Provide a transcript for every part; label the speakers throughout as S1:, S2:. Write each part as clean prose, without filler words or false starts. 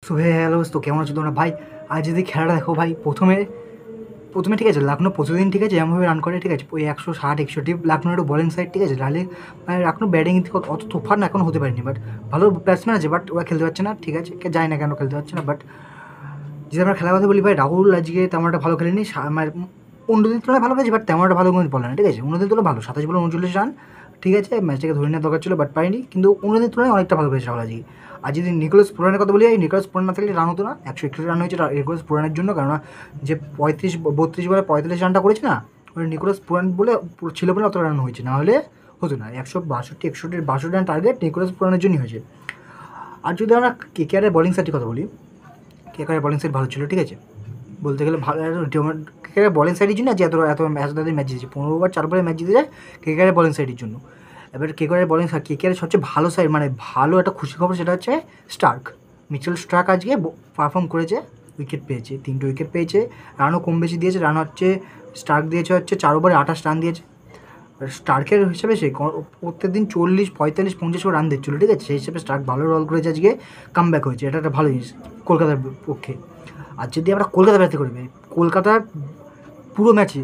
S1: So hey hello, তো কেমন আছো তোমরা ভাই? আজ যদি খেলাটা দেখো ভাই, প্রথমে প্রথমে ঠিক আছে, লখনৌ প্রতিদিন ঠিক আছে এমনভাবে রান করে, ঠিক আছে ওই 160-61 লখনৌ একটু বলিং সাইড, ঠিক আছে নাহলে মানে লখনৌ ব্যাটিং অত তোফার না এখন হতে পারেনি, বাট ভালো ব্যাটসম্যান আছে, বাট ওরা খেলতে পারছে না, ঠিক আছে যায় না কেন খেলতে পারছে না। বাট যদি আমরা খেলার কথা বলি ভাই, রাহুল আজকে তেমন একটা ভালো খেলেনি, মানে অন্যদিন তুলনায় ভালো খেলেছে, বাট তেমন একটা ভালো কিন্তু বলে না, ঠিক আছে অন্যদিন তুলনায় ভালো 27 বলে 39 রান, ঠিক আছে ম্যাচটাকে ধরে নেওয়ার দরকার ছিল, বাট পাইনি, কিন্তু অন্যদিন তুলনায় অনেকটা ভালো করেছে রাহুল আজকে। আর যদি নিকোলাস পুরানের কথা বলি, এই নিকোলাস পুরান না থাকলে রান হতো না, 161 রান হয়েছে নিকোলাস পুরানের জন্য, কারণ যে 32 বলে 45 রানটা করেছে না, ওই নিকোলাস পুরান বলে ছিল বলে অত রান হয়েছে, না হলে হতো না। 162 রান টার্গেট নিকোলাস পুরানের জন্যই হয়েছে। আর যদি আমরা কেকেআরের বোলিং সাইডের কথা বলি, কেকেআরের বোলিং সাইড ভালো ছিল, ঠিক আছে বলতে গেলে ভালো। কেকেআরের বোলিং সাইডের জন্য যে এত এত ম্যাচ তাদের ম্যাচ জিতেছে, 15 ওভার 4 বলে ম্যাচ জিতে যায় কেকেআরের বোলিং সাইডের জন্য। এবার কেকেআরের সবচেয়ে ভালো সাইড, মানে ভালো একটা খুশি খবর, সেটা হচ্ছে স্টার্ক, মিচেল স্টার্ক আজকে পারফর্ম করেছে, উইকেট পেয়েছে, 3টে উইকেট পেয়েছে, রানও কম বেশি দিয়েছে, রান হচ্ছে স্টার্ক দিয়েছে হচ্ছে 4 ওভারে 28 রান দিয়েছে। স্টার্কের হিসাবে সে প্রত্যেক দিন 40, 45, 50 রান দিচ্ছিলো, ঠিক আছে সেই হিসাবে স্টার্ক ভালো রোল করেছে আজকে, কাম ব্যাক হয়েছে, এটা একটা ভালো জিনিস কলকাতার পক্ষে। আর যদি আমরা কলকাতা ব্যাটে করি, কলকাতার পুরো ম্যাচে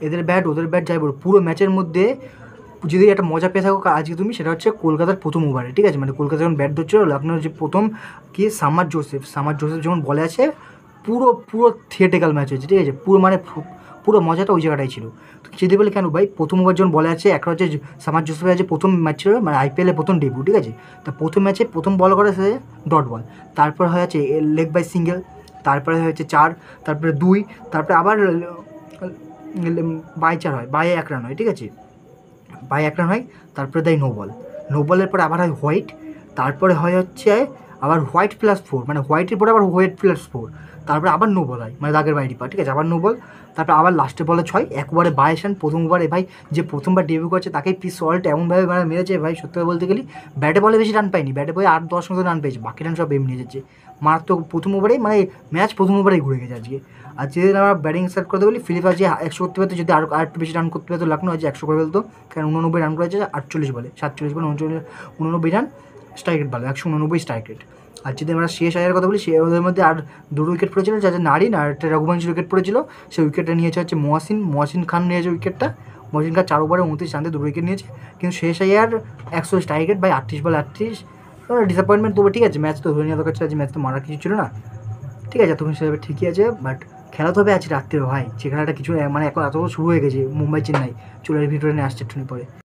S1: এদের ব্যাট ওদের ব্যাট যাই বলো, পুরো ম্যাচের মধ্যে যদি একটা মজা পেয়ে থাকো আজকে তুমি, সেটা হচ্ছে কলকাতার প্রথম ওভারে, ঠিক আছে মানে কলকাতা যখন ব্যাট ধরছিল, লখনৌর যে প্রথম কি সামার জোসেফ যখন বলে আছে, পুরো পুরো থিয়েটিক্যাল ম্যাচ হয়েছে, ঠিক আছে পুরো মজাটা ওই জায়গাটাই ছিল। তো যদি বলে কেন ভাই, প্রথম ওভার যখন বলে আছে, একটা হচ্ছে সামার জোসেফের আছে প্রথম ম্যাচ ছিল, মানে আইপিএলে প্রথম ডেবিউ, ঠিক আছে তা প্রথম ম্যাচে প্রথম বল করে সে ডট বল, তারপর হয়েছে লেগ বাই সিঙ্গেল, তারপরে হয়েছে 4, তারপরে 2, তারপরে আবার বাই 4 হয়, বাই 1 রান হয়, ঠিক আছে বাই 1 রান হয়, তারপরে দেয় নো বলের পরে আবার হয় হোয়াইট, তারপরে হয় হচ্ছে আবার হোয়াইট +4, মানে হোয়াইটের পরে আবার হোয়াইট +4, তারপরে আবার নো বল হয়, মানে দাগের বাইরে পা, ঠিক আছে আবার নো বল, তারপরে আবার লাস্টে বলে 6, একবারে 22 রান। প্রথম ওভারে ভাই যে প্রথমবার ডেবিউ করছে তাকেই পিস সল্ট এমনভাবে মানে মেরেছে ভাই, সত্যি বলতে গেলে ব্যাটে বলে বেশি রান পায়নি, ব্যাটে বলে 8-10 মতো রান পেয়েছে, বাকি রান সব এমনি যাচ্ছে মারাত্মক। প্রথম ওভারেই মানে ম্যাচ প্রথম ওভারেই ঘুরে গেছে আজকে। আর যদি আমরা ব্যাটিং স্টার্ট করতে বলি, ফিলিপ আজকে 100 করতে পারতো, যদি আর একটু বেশি রান করতে পারতো লখনৌ আজকে 100 করে ফেলতো, কারণ 89 রান করেছে 48 বলে, 47 বলে 89 রান, স্ট্রাইক রেট ভালো 189 স্ট্রাইক রেট। আর যদি আমরা শেষ আয়ার কথা বলি, সে ওদের মধ্যে আর 2 উইকেট পড়েছিল, যাদের নারিন আর একটা রঘুবংশীর উইকেট পড়েছিল, সেই উইকেটটা নিয়েছে হচ্ছে মহসিন খান নিয়েছে উইকেটটা। মহসিন খান 4 ওভারে 29 রানে 2 উইকেট নিয়েছে, কিন্তু শেষ আয়ার 100 স্ট্রাইক রেট বাই 38 বলে 38, ডিসঅ্যাপয়েন্টমেন্ট তবে, ঠিক আছে ম্যাচ তো ধরে নেওয়া দরকার ছিল, আজ ম্যাচ তো মারার কিছু ছিল না, ঠিক আছে তখন সেভাবে ঠিকই আছে। বাট খেলা তো হবে আজ রাত্রে ভাই, যে খেলাটা কিছু মানে এখন এত শুরু হয়ে গেছে, মুম্বাই চেন্নাই চুলের ভিতরে নিয়ে আসছে একটুখানি পরে।